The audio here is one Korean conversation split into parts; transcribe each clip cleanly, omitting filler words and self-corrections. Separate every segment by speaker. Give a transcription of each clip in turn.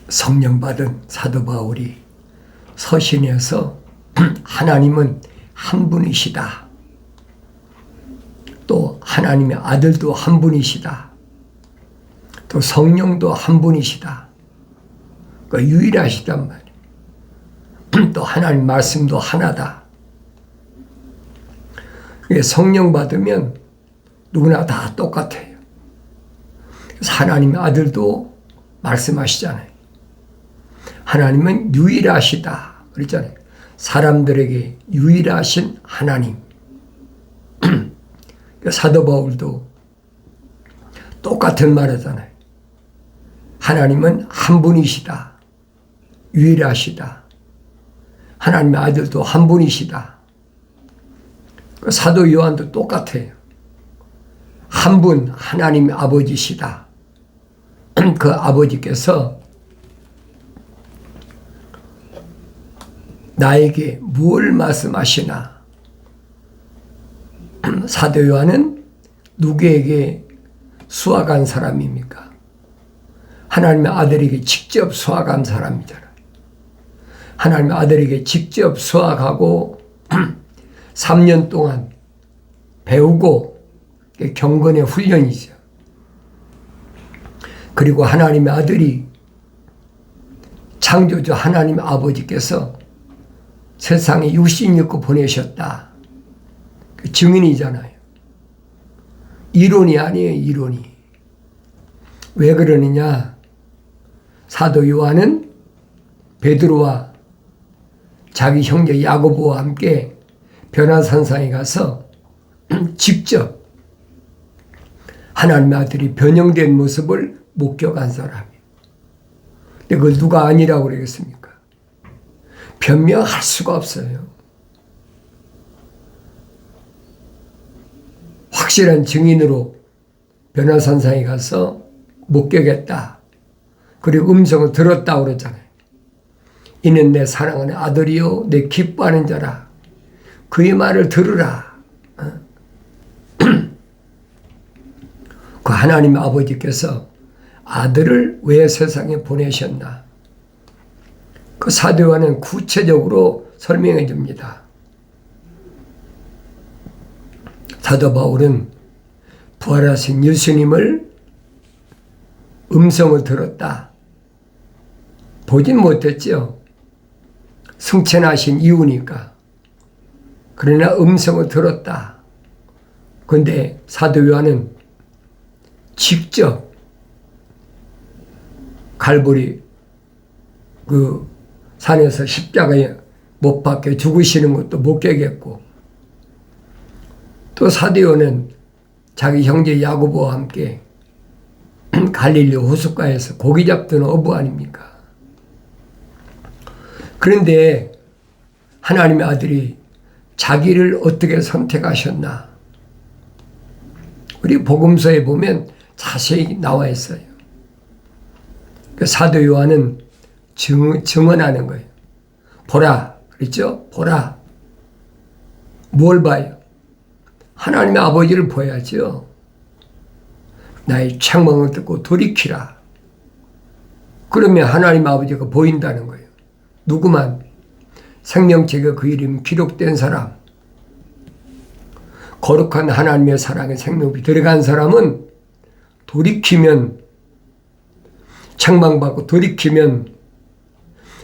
Speaker 1: 성령 받은 사도 바울이 서신에서 하나님은 한 분이시다. 또 하나님의 아들도 한 분이시다. 또 성령도 한 분이시다. 그러니까 유일하시단 말이에요. 또 하나님 말씀도 하나다. 성령 받으면 누구나 다 똑같아요. 그래서 하나님의 아들도 말씀하시잖아요. 하나님은 유일하시다. 그랬잖아요. 사람들에게 유일하신 하나님. 사도 바울도 똑같은 말 하잖아요. 하나님은 한 분이시다. 유일하시다. 하나님의 아들도 한 분이시다. 사도 요한도 똑같아요. 한 분 하나님 아버지시다. 그 아버지께서 나에게 무엇을 말씀하시나. 사도 요한은 누구에게 수학한 사람입니까? 하나님의 아들에게 직접 수학한 사람이잖아요. 하나님의 아들에게 직접 수학하고 3년 동안 배우고 경건의 훈련이죠. 그리고 하나님의 아들이 창조주 하나님 아버지께서 세상에 육신 입고 보내셨다. 그 증인이잖아요. 이론이 아니에요, 이론이. 왜 그러느냐? 사도 요한은 베드로와 자기 형제 야고보와 함께 변화산상에 가서 직접 하나님의 아들이 변형된 모습을 목격한 사람이에요. 근데 그걸 누가 아니라고 그러겠습니까? 변명할 수가 없어요. 확실한 증인으로 변화산상에 가서 목격했다. 그리고 음성을 들었다고 그러잖아요. 이는 내 사랑하는 아들이요 내 기뻐하는 자라. 그의 말을 들으라. 그 하나님 아버지께서 아들을 왜 세상에 보내셨나? 그 사도 요한은 구체적으로 설명해 줍니다. 사도 바울은 부활하신 예수님을 음성을 들었다. 보진 못했죠. 승천하신 이유니까. 그러나 음성을 들었다. 그런데 사도 요한은 직접 갈보리 그 산에서 십자가에 못 박혀 죽으시는 것도 목격했고, 또 사도 요한은 자기 형제 야고보와 함께 갈릴리 호숫가에서 고기 잡던 어부 아닙니까? 그런데 하나님의 아들이 자기를 어떻게 선택하셨나? 우리 복음서에 보면 자세히 나와 있어요. 그 사도 요한은 증언하는 거예요. 보라, 그랬죠? 보라. 뭘 봐요? 하나님의 아버지를 보야죠. 나의 책망을 듣고 돌이키라. 그러면 하나님 아버지가 보인다는 거예요. 누구만? 생명책에 그 이름 기록된 사람, 거룩한 하나님의 사랑에 생명이 들어간 사람은 돌이키면, 책망받고 돌이키면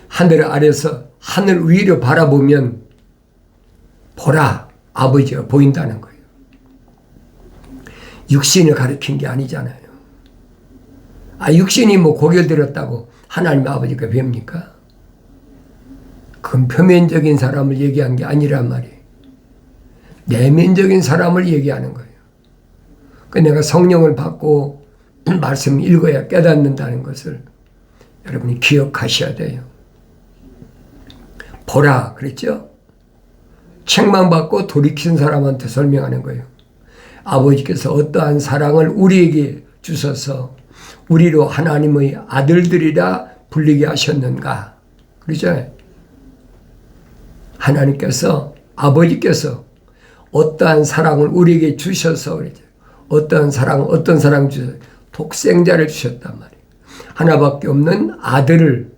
Speaker 1: 하늘 아래서 하늘 위로 바라보면 보라, 아버지가 보인다는 거예요. 육신을 가리킨 게 아니잖아요. 육신이 뭐 고개 들었다고 하나님 아버지가 뵙니까? 그건 표면적인 사람을 얘기한 게 아니란 말이에요. 내면적인 사람을 얘기하는 거예요. 내가 성령을 받고 말씀 읽어야 깨닫는다는 것을 여러분이 기억하셔야 돼요. 보라 그랬죠? 책망받고 돌이킨 사람한테 설명하는 거예요. 아버지께서 어떠한 사랑을 우리에게 주셔서 우리로 하나님의 아들들이라 불리게 하셨는가. 그렇죠? 하나님께서, 아버지께서 어떠한 사랑을 우리에게 주셔서 그러죠. 어떤 사랑 주셔서 독생자를 주셨단 말이에요. 하나밖에 없는 아들을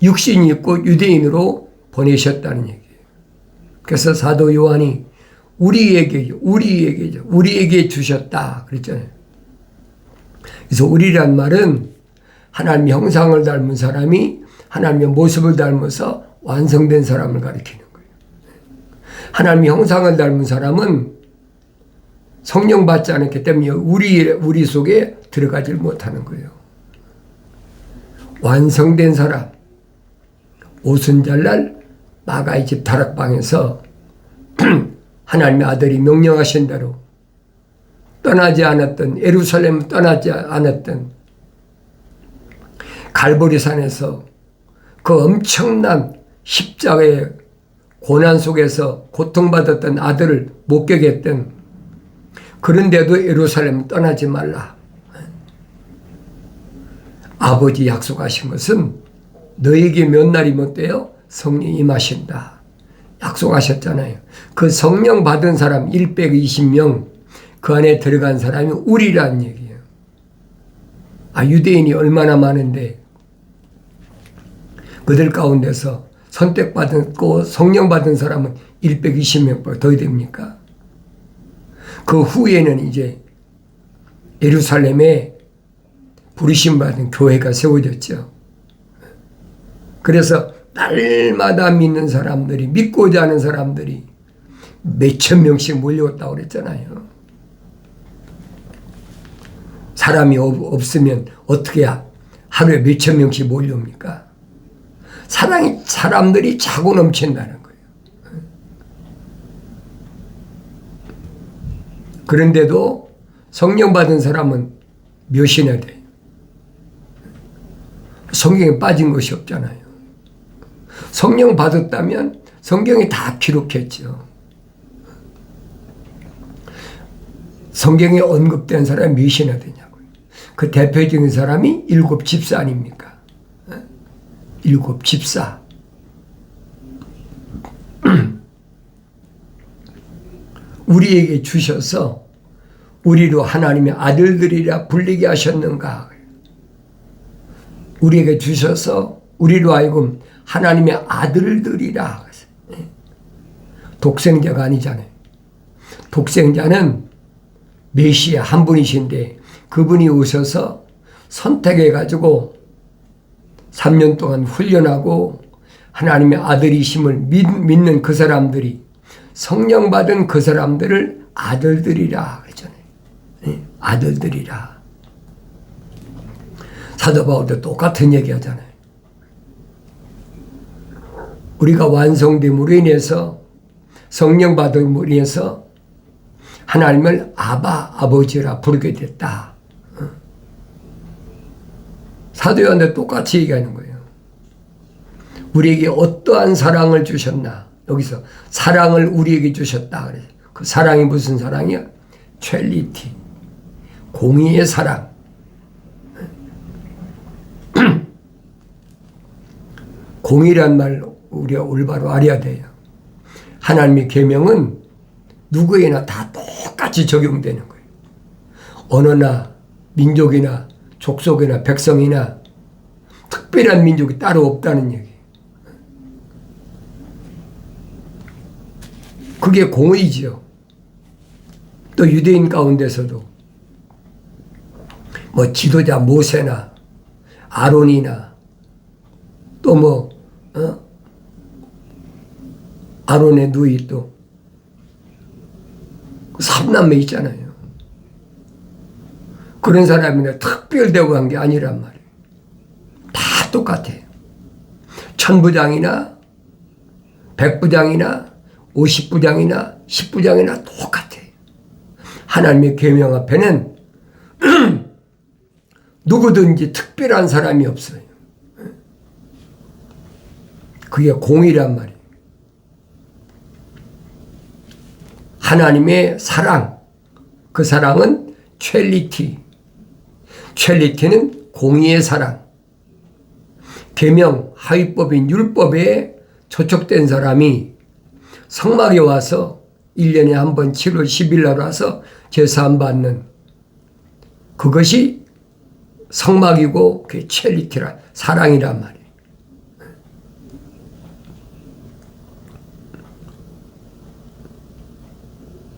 Speaker 1: 육신이 있고 유대인으로 보내셨다는 얘기예요. 그래서 사도 요한이 우리에게 주셨다 그랬잖아요. 그래서 우리란 말은 하나님의 형상을 닮은 사람이 하나님의 모습을 닮아서 완성된 사람을 가리키는 거예요. 하나님의 형상을 닮은 사람은 성령 받지 않았기 때문에 우리 속에 들어가지 못하는 거예요. 완성된 사람, 오순절날 마가의 집 다락방에서 하나님의 아들이 명령하신 대로 떠나지 않았던, 예루살렘을 떠나지 않았던 갈보리산에서 그 엄청난 십자가의 고난 속에서 고통받았던 아들을 목격했던, 그런데도 예루살렘을 떠나지 말라. 아버지 약속하신 것은 너에게 몇 날이 못 돼요? 성령이 임하신다. 약속하셨잖아요. 그 성령 받은 사람 120명, 그 안에 들어간 사람이 우리란 얘기예요. 유대인이 얼마나 많은데 그들 가운데서 선택받고 성령 받은 사람은 120명밖에 더 됩니까? 그 후에는 이제 예루살렘에 부르심 받은 교회가 세워졌죠. 그래서 날마다 믿는 사람들이, 믿고자 하는 사람들이 몇천 명씩 몰려왔다고 그랬잖아요. 사람이 없으면 어떻게 하루에 몇천 명씩 몰려옵니까? 사람들이 차고 넘친다는 거예요. 그런데도 성령 받은 사람은 몇이나 돼요. 성경에 빠진 것이 없잖아요. 성령 받았다면 성경이 다 기록했죠. 성경에 언급된 사람이 몇이나 되냐고요. 그 대표적인 사람이 7 집사 아닙니까? 7 집사. 우리에게 주셔서 우리로 하나님의 아들들이라 불리게 하셨는가? 우리에게 주셔서 우리로 하여금 하나님의 아들들이라. 독생자가 아니잖아요. 독생자는 메시아 한 분이신데 그분이 오셔서 선택해가지고 3년 동안 훈련하고 하나님의 아들이심을 믿는 그 사람들이, 성령 받은 그 사람들을 아들들이라 그랬잖아요. 아들들이라. 사도 바울도 똑같은 얘기 하잖아요. 우리가 완성됨으로 인해서, 성령 받음으로 인해서 하나님을 아버지라 부르게 됐다. 사도 요한도 똑같이 얘기하는 거예요. 우리에게 어떠한 사랑을 주셨나. 여기서 사랑을 우리에게 주셨다. 그래요. 그 사랑이 무슨 사랑이야? 트리니티. 공의의 사랑. 공의란 말 우리가 올바로 알아야 돼요. 하나님의 계명은 누구에나 다 똑같이 적용되는 거예요. 언어나 민족이나 족속이나 백성이나 특별한 민족이 따로 없다는 얘기예요. 그게 공의죠. 또 유대인 가운데서도 뭐 지도자 모세나 아론이나 또 아론의 누이 또 삼남매 있잖아요. 그런 사람이나 특별되고 한 게 아니란 말이에요. 다 똑같아요. 천부장이나 백부장이나 50부장이나 10부장이나 똑같아요. 하나님의 계명 앞에는 누구든지 특별한 사람이 없어요. 그게 공의란 말이에요. 하나님의 사랑, 그 사랑은 트리니티. 트리니티는 공의의 사랑. 계명, 하위법인 율법에 초촉된 사람이 성막에 와서 1년에 한 번 7월 10일 날 와서 제사함 받는, 그것이 성막이고 그게 체리티라 사랑이란 말이에요.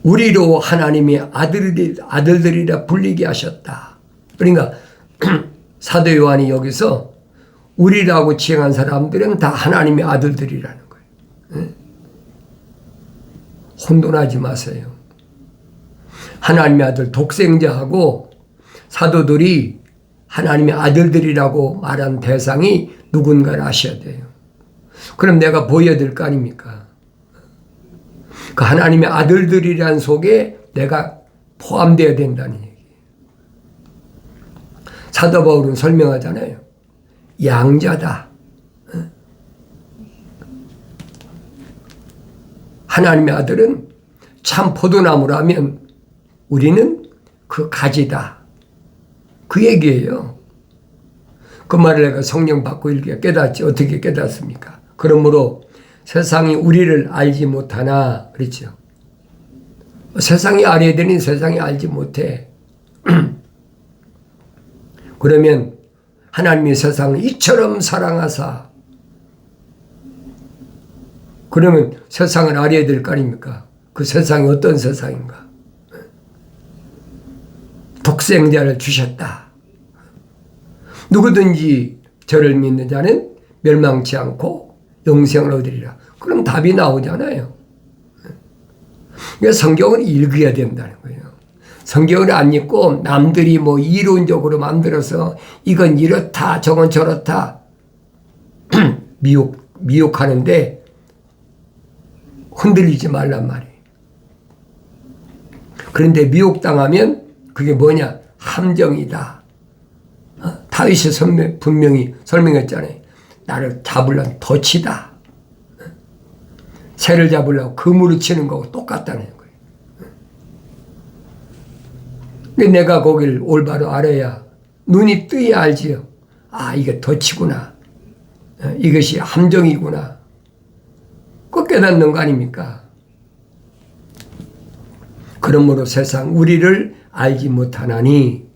Speaker 1: 우리로 하나님의 아들들이라 불리게 하셨다. 그러니까 사도 요한이 여기서 우리라고 지칭한 사람들은 다 하나님의 아들들이라는 거예요. 혼돈하지 마세요. 하나님의 아들 독생자하고 사도들이 하나님의 아들들이라고 말한 대상이 누군가를 아셔야 돼요. 그럼 내가 보여야 될 거 아닙니까? 그 하나님의 아들들이란 속에 내가 포함되어야 된다는 얘기예요. 사도 바울은 설명하잖아요. 양자다. 하나님의 아들은 참 포도나무라면 우리는 그 가지다. 그 얘기예요. 그 말을 내가 성령 받고 이렇게 깨닫지. 어떻게 깨닫습니까? 그러므로 세상이 우리를 알지 못하나 그렇죠. 세상이 알아야 되니 세상이 알지 못해. 그러면 하나님이 세상을 이처럼 사랑하사 그러면 세상을 알아야 될 거 아닙니까? 그 세상이 어떤 세상인가? 독생자를 주셨다. 누구든지 저를 믿는 자는 멸망치 않고 영생을 얻으리라. 그럼 답이 나오잖아요. 그러니까 성경을 읽어야 된다는 거예요. 성경을 안 읽고 남들이 뭐 이론적으로 만들어서 이건 이렇다 저건 저렇다 미혹하는데 흔들리지 말란 말이에요. 그런데 미혹당하면 그게 뭐냐? 함정이다. 다윗이 분명히 설명했잖아요. 나를 잡으려면 덫이다. 새를 잡으려고 그물을 치는 거하고 똑같다는 거예요. 내가 거기를 올바로 알아야 눈이 뜨야 알지요. 아, 이게 덫이구나. 이것이 함정이구나. 꼭 깨닫는 거 아닙니까? 그러므로 세상 우리를 알지 못하나니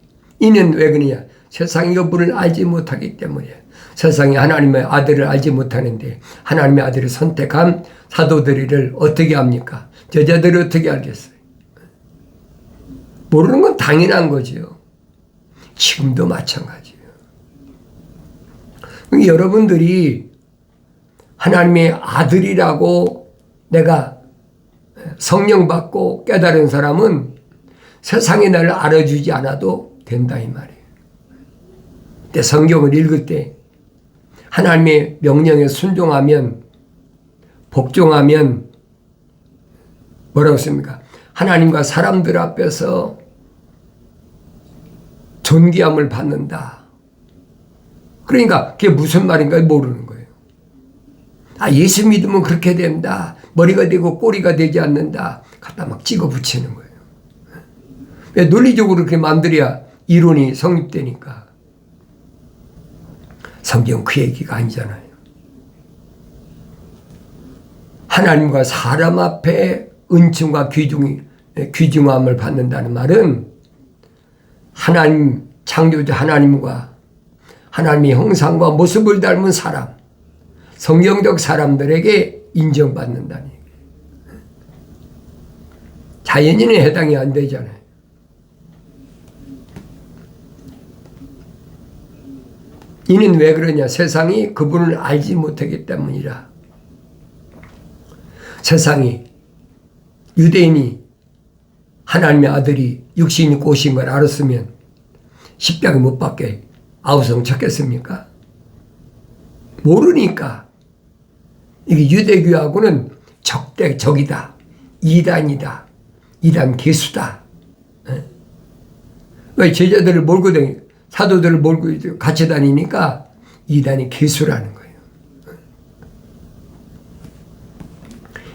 Speaker 1: 이는 왜 그러냐? 세상이 여부를 알지 못하기 때문이에요. 세상이 하나님의 아들을 알지 못하는데 하나님의 아들을 선택한 사도들을 어떻게 합니까? 제자들이 어떻게 알겠어요? 모르는 건 당연한 거죠. 지금도 마찬가지예요. 여러분들이 하나님의 아들이라고 내가 성령 받고 깨달은 사람은 세상이 나를 알아주지 않아도 된다 이 말이에요. 근데 성경을 읽을 때 하나님의 명령에 순종하면 복종하면 뭐라고 씁니까? 하나님과 사람들 앞에서 존귀함을 받는다. 그러니까 그게 무슨 말인가 모르는 거예요. 아, 예수 믿으면 그렇게 된다. 머리가 되고 꼬리가 되지 않는다. 갖다 막 찍어 붙이는 거예요. 왜 논리적으로 그렇게 만들어야 이론이 성립되니까. 성경 그 얘기가 아니잖아요. 하나님과 사람 앞에 은총과 귀중함을 받는다는 말은 하나님, 창조주 하나님과 하나님의 형상과 모습을 닮은 사람, 성경적 사람들에게 인정받는다는 얘기예요. 자연인은 해당이 안 되잖아요. 이는 왜 그러냐? 세상이 그분을 알지 못하기 때문이라. 세상이 유대인이 하나님의 아들이 육신이 오신 걸 알았으면 십자가 못 박게 아우성 쳤겠습니까? 모르니까. 이게 유대교하고는 적이다. 이단이다. 이단 개수다. 왜 제자들을 몰고 다니, 사도들을 몰고 같이 다니니까 이단이 개수라는 거예요.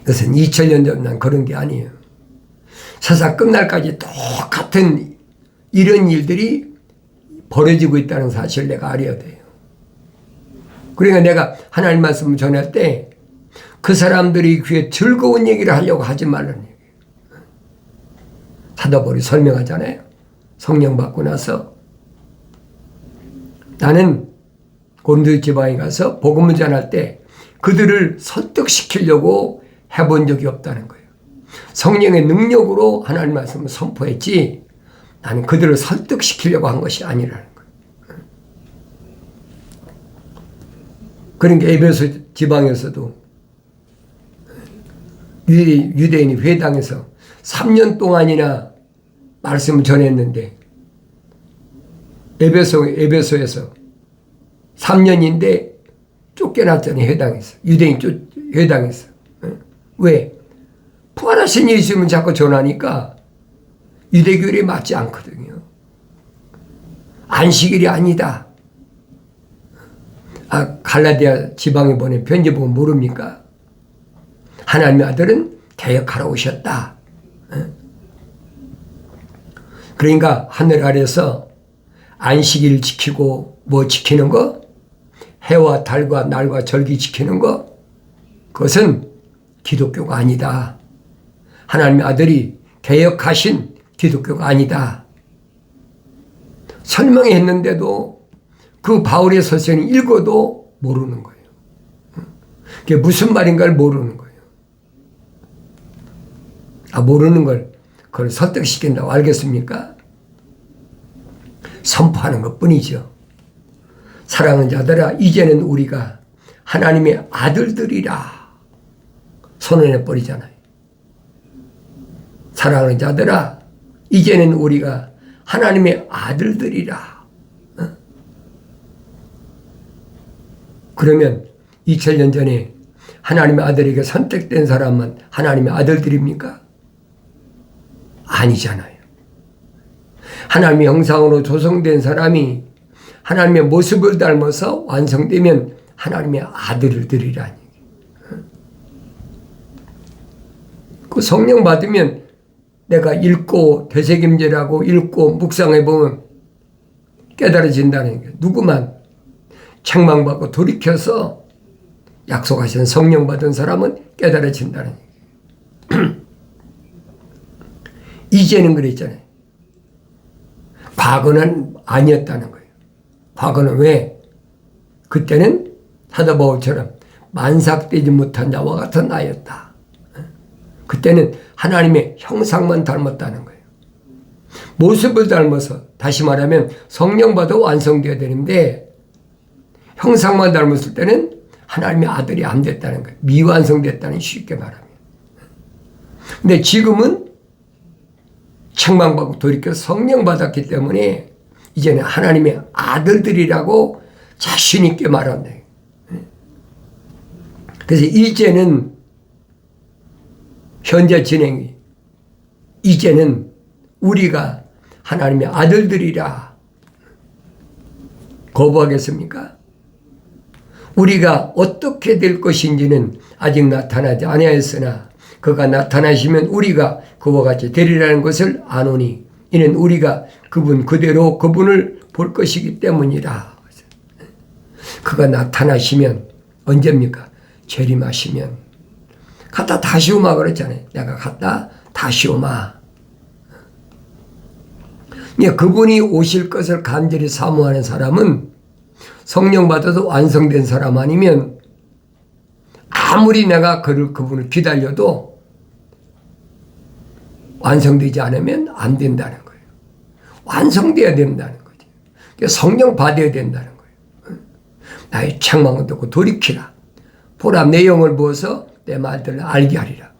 Speaker 1: 이것은 2000년 전 난 그런 게 아니에요. 세상 끝날까지 똑같은 이런 일들이 벌어지고 있다는 사실을 내가 알아야 돼요. 그러니까 내가 하나님 말씀을 전할 때 그 사람들이 귀에 즐거운 얘기를 하려고 하지 말라는 얘기예요. 사도 바울이 설명하잖아요. 성령 받고 나서 나는 고린도 지방에 가서 복음을 전할 때 그들을 설득시키려고 해본 적이 없다는 거예요. 성령의 능력으로 하나님 말씀을 선포했지 나는 그들을 설득시키려고 한 것이 아니라는 거예요. 그러니까 에베소 지방에서도 유대인이 회당에서 3년 동안이나 말씀을 전했는데 에베소에서 3년인데 쫓겨났잖아요. 회당에서. 유대인 회당에서. 왜? 부활하신 예수님을 자꾸 전하니까 유대교율에 맞지 않거든요. 안식일이 아니다. 갈라디아 지방에 보낸 편지 보면 모릅니까? 하나님의 아들은 개혁하러 오셨다. 그러니까 하늘 아래서 안식일 지키고 뭐 지키는 거? 해와 달과 날과 절기 지키는 거? 그것은 기독교가 아니다. 하나님의 아들이 개혁하신 기독교가 아니다. 설명했는데도 그 바울의 서신을 읽어도 모르는 거예요. 그게 무슨 말인가를 모르는 거예요. 모르는 걸 그걸 설득시킨다고 알겠습니까? 선포하는 것 뿐이죠. 사랑하는 자들아, 이제는 우리가 하나님의 아들들이라 선언해 버리잖아요. 사랑하는 자들아, 이제는 우리가 하나님의 아들들이라. 그러면 2000년 전에 하나님의 아들에게 선택된 사람은 하나님의 아들들입니까? 아니잖아요. 하나님의 형상으로 조성된 사람이 하나님의 모습을 닮아서 완성되면 하나님의 아들들이라니. 그 성령 받으면 내가 읽고 되새김질하고 읽고 묵상해보면 깨달아진다는 게 누구만 책망받고 돌이켜서 약속하신 성령 받은 사람은 깨달아진다는 얘기예요. 이제는 그랬잖아요. 과거는 아니었다는 거예요. 과거는 왜? 그때는 사도 바울처럼 만삭되지 못한 자와 같은 나였다. 그때는 하나님의 형상만 닮았다는 거예요. 모습을 닮아서 다시 말하면 성령 받아 완성되어야 되는데 형상만 닮았을 때는 하나님의 아들이 안 됐다는 거예요. 미완성됐다는, 쉽게 말하면. 근데 지금은 책망받고 돌이켜 성령 받았기 때문에 이제는 하나님의 아들들이라고 자신 있게 말한다. 그래서 이제는 현재 진행이 이제는 우리가 하나님의 아들들이라 거부하겠습니까? 우리가 어떻게 될 것인지는 아직 나타나지 아니하였으나 그가 나타나시면 우리가 그와 같이 되리라는 것을 아노니 이는 우리가 그분 그대로 그분을 볼 것이기 때문이라. 그가 나타나시면 언제입니까? 재림하시면. 갔다 다시 오마 그랬잖아요. 내가 갔다 다시 오마. 그분이 오실 것을 간절히 사모하는 사람은 성령 받아도 완성된 사람 아니면 아무리 내가 그분을 기다려도 완성되지 않으면 안 된다는 거예요. 완성돼야 된다는 거죠. 성령 받아야 된다는 거예요. 나의 책망을 듣고 돌이키라. 보라, 내 영을 부어서 내 말들을 알게 하리라.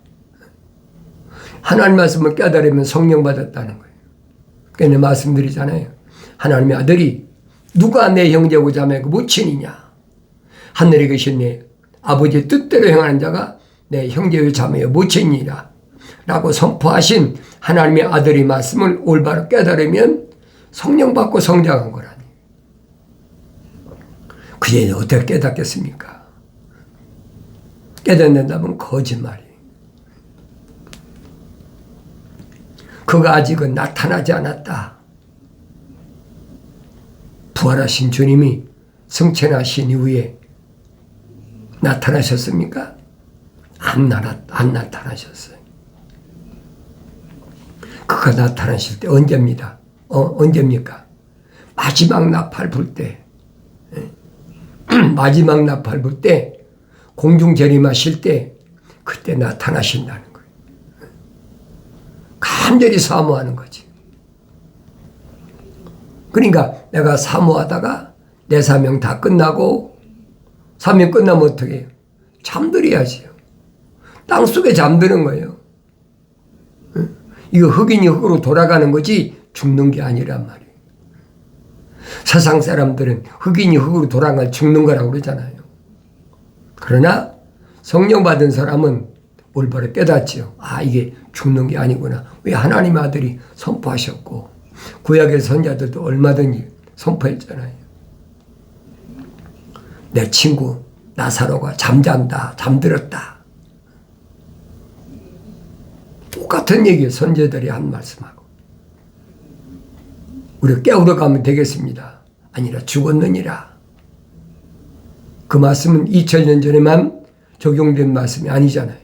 Speaker 1: 하나님 말씀을 깨달으면 성령 받았다는 거예요. 그래서 말씀드리잖아요. 하나님의 아들이 누가 내 형제고 자매고 모친이냐? 하늘에 계신 내 아버지의 뜻대로 행하는 자가 내 형제요 자매요 모친이라 라고 선포하신 하나님의 아들의 말씀을 올바로 깨달으면 성령 받고 성장한 거라니. 그게 어떻게 깨닫겠습니까? 깨닫는다면 거짓말이에요. 그가 아직은 나타나지 않았다. 부활하신 주님이 승천하신 이후에 나타나셨습니까? 안 나타나셨어요. 그가 나타나실 때 언제입니까? 마지막 나팔 불 때 마지막 나팔 불 때, 공중 재림하실 때 그때 나타나신다는 거예요. 간절히 사모하는 거지. 그러니까 내가 사모하다가 내 사명 다 끝나고, 사명 끝나면 어떻게 해요? 잠들어야지요. 땅속에 잠드는 거예요. 이거 흑인이 흑으로 돌아가는 거지 죽는 게 아니란 말이에요. 세상 사람들은 흑인이 흑으로 돌아가면 죽는 거라고 그러잖아요. 그러나 성령 받은 사람은 올바로 깨닫지요. 아, 이게 죽는 게 아니구나. 왜 하나님의 아들이 선포하셨고 구약의 선자들도 얼마든지 선포했잖아요. 내 친구 나사로가 잠잔다, 잠들었다. 똑같은 얘기예요. 선제들이 한 말씀하고. 우리가 깨우러 가면 되겠습니다. 아니라 죽었느니라. 그 말씀은 2000년 전에만 적용된 말씀이 아니잖아요.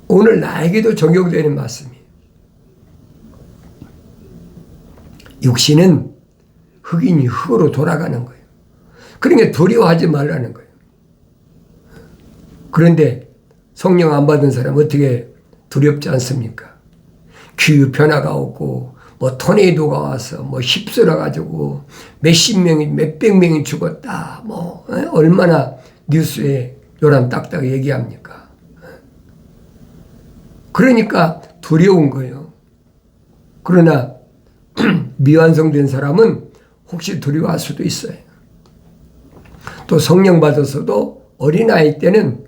Speaker 1: 오늘 나에게도 적용되는 말씀이에요. 육신은 흑인이 흑으로 돌아가는 거예요. 그러니까 두려워하지 말라는 거예요. 그런데 성령 안 받은 사람 어떻게 두렵지 않습니까? 기후 변화가 없고 뭐 토네이도가 와서 뭐 휩쓸어 가지고 몇십 명이 몇백 명이 죽었다. 뭐 얼마나 뉴스에 요란딱딱 얘기합니까? 그러니까 두려운 거예요. 그러나 미완성된 사람은 혹시 두려워할 수도 있어요. 또 성령 받아서도 어린아이 때는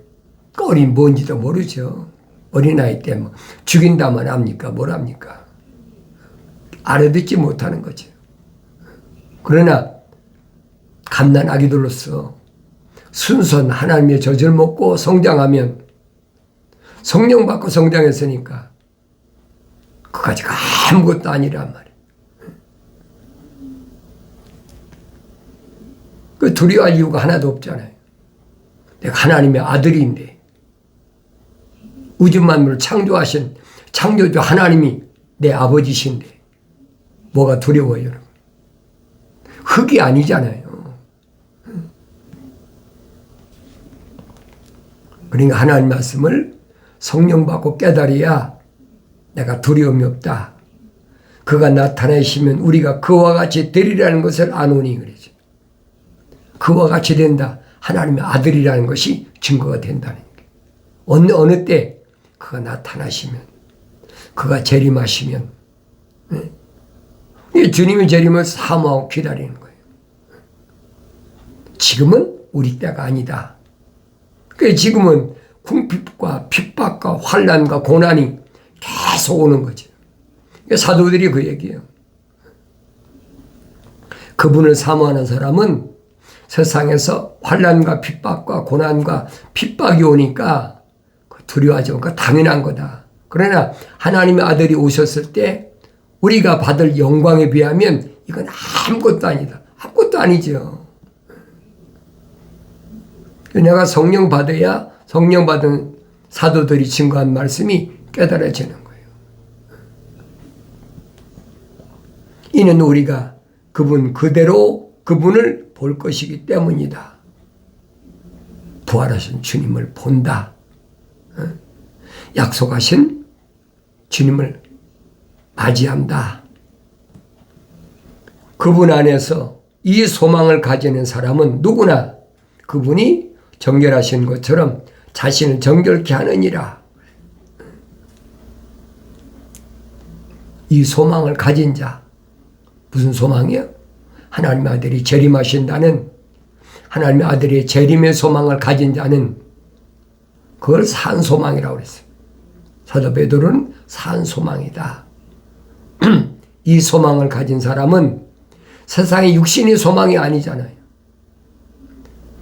Speaker 1: 꼴이 뭔지도 모르죠. 어린아이 때 뭐 죽인다만 합니까? 뭘 합니까? 알아듣지 못하는 거죠. 그러나 갓난아기들로서 순수한 하나님의 젖을 먹고 성장하면 성령 받고 성장했으니까 그까지가 아무것도 아니란 말이에요. 그 두려워할 이유가 하나도 없잖아요. 내가 하나님의 아들인데, 우주 만물을 창조하신 창조주 하나님이 내 아버지신데 뭐가 두려워요, 여러분? 흙이 아니잖아요. 그러니까 하나님 말씀을 성령 받고 깨달아야 내가 두려움이 없다. 그가 나타나시면 우리가 그와 같이 되리라는 것을 아노니 그러죠. 그와 같이 된다. 하나님의 아들이라는 것이 증거가 된다는 거예요. 어느 때 그가 나타나시면, 그가 재림하시면, 주님의 재림을 사모하고 기다리는 거예요. 지금은 우리 때가 아니다. 그래서 지금은 궁핍과 핍박과 환난과 고난이 계속 오는 거죠. 사도들이 그 얘기예요. 그분을 사모하는 사람은 세상에서 환난과 핍박과 고난과 핍박이 오니까 두려워하지 않고 당연한 거다. 그러나 하나님의 아들이 오셨을 때 우리가 받을 영광에 비하면 이건 아무것도 아니다. 아무것도 아니죠. 내가 성령 받아야 성령 받은 사도들이 증거한 말씀이 깨달아지는 거예요. 이는 우리가 그분 그대로 그분을 볼 것이기 때문이다. 부활하신 주님을 본다. 약속하신 주님을 맞이한다. 그분 안에서 이 소망을 가지는 사람은 누구나 그분이 정결하신 것처럼 자신을 정결케 하느니라. 이 소망을 가진 자, 무슨 소망이요? 하나님의 아들이 재림하신다는, 하나님의 아들의 재림의 소망을 가진 자는 그걸 산 소망이라고 그랬어요. 사도 베드로는 산 소망이다. 이 소망을 가진 사람은 세상의 육신의 소망이 아니잖아요.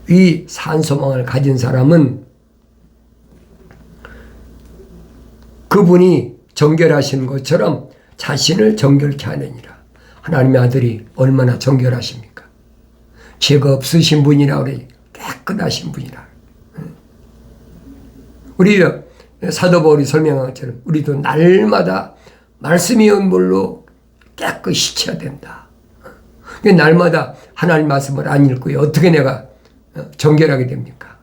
Speaker 1: 이 산 소망을 가진 사람은 그분이 정결하신 것처럼 자신을 정결케 하느니라. 하나님의 아들이 얼마나 정결하십니까? 죄가 없으신 분이라 그래. 깨끗하신 분이라. 우리 사도 바울이 설명한 것처럼 우리도 날마다 말씀의 연물로 깨끗이 씻어야 된다. 날마다 하나님 말씀을 안 읽고요. 어떻게 내가 정결하게 됩니까?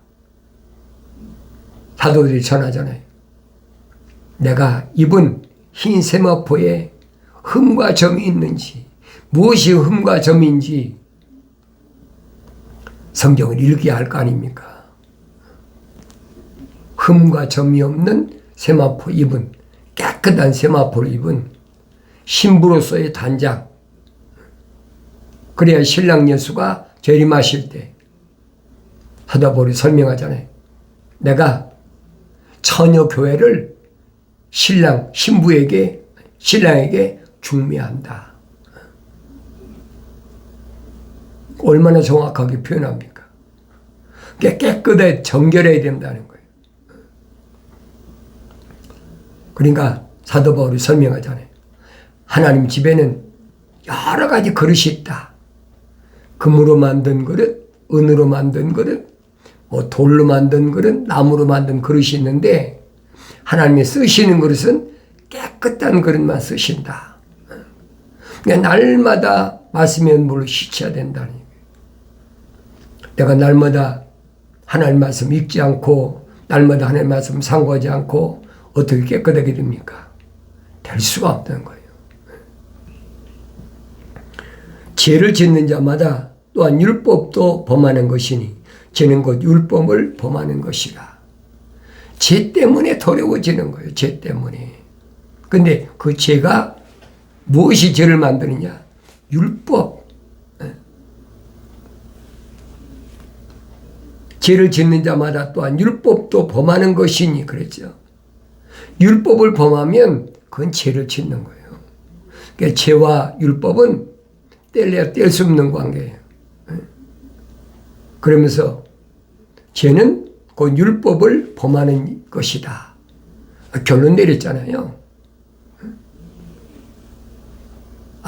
Speaker 1: 사도들이 전하잖아요. 내가 입은 흰 세마포에 흠과 점이 있는지, 무엇이 흠과 점인지 성경을 읽어야 할 거 아닙니까? 흠과 점이 없는 세마포 입은, 깨끗한 세마포를 입은 신부로서의 단장. 그래야 신랑 예수가 재림하실 때 사도 바울이 설명하잖아요. 내가 처녀 교회를 신랑에게 중매한다. 얼마나 정확하게 표현합니까? 깨끗해 정결해야 된다는 거예요. 그러니까 사도 바울이 설명하잖아요. 하나님 집에는 여러 가지 그릇이 있다. 금으로 만든 그릇, 은으로 만든 그릇, 돌로 만든 그릇, 나무로 만든 그릇이 있는데 하나님이 쓰시는 그릇은 깨끗한 그릇만 쓰신다. 그러니까 날마다 말씀의 물로 씻어야 된다는 얘기예요. 내가 날마다 하나님 말씀 읽지 않고 날마다 하나님 말씀 상고하지 않고 어떻게 깨끗하게 됩니까? 될 수가 없다는 거예요. 죄를 짓는 자마다 또한 율법도 범하는 것이니 죄는 곧 율법을 범하는 것이라. 죄 때문에 더러워지는 거예요. 죄 때문에. 근데 그 죄가 무엇이 죄를 만드느냐? 율법. 죄를 짓는 자마다 또한 율법도 범하는 것이니 그랬죠. 율법을 범하면 그건 죄를 짓는 거예요. 그러니까 죄와 율법은 뗄래야 뗄 수 없는 관계예요. 그러면서 죄는 그 율법을 범하는 것이다. 결론 내렸잖아요.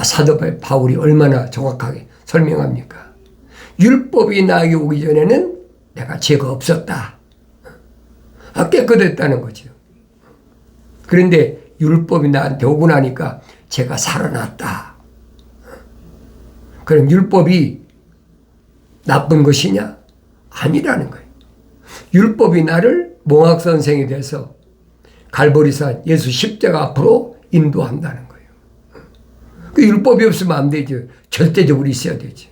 Speaker 1: 사도 바울이 얼마나 정확하게 설명합니까? 율법이 나에게 오기 전에는 내가 죄가 없었다. 깨끗했다는 거죠. 그런데 율법이 나한테 오고 나니까 죄가 살아났다. 그럼 율법이 나쁜 것이냐? 아니라는 거예요. 율법이 나를 몽학선생이 돼서 갈보리산 예수 십자가 앞으로 인도한다는 거예요. 그 율법이 없으면 안 되죠. 절대적으로 있어야 되죠.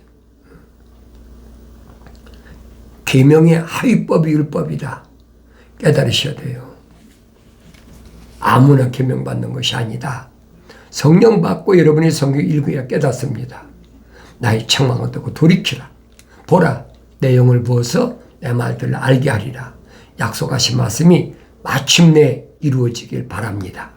Speaker 1: 계명의 하위법이 율법이다. 깨달으셔야 돼요. 아무나 계명 받는 것이 아니다. 성령 받고 여러분이 성경 읽어야 깨닫습니다. 나의 책망을 듣고 돌이키라. 보라, 내 영을 부어서 내 말들을 알게 하리라. 약속하신 말씀이 마침내 이루어지길 바랍니다.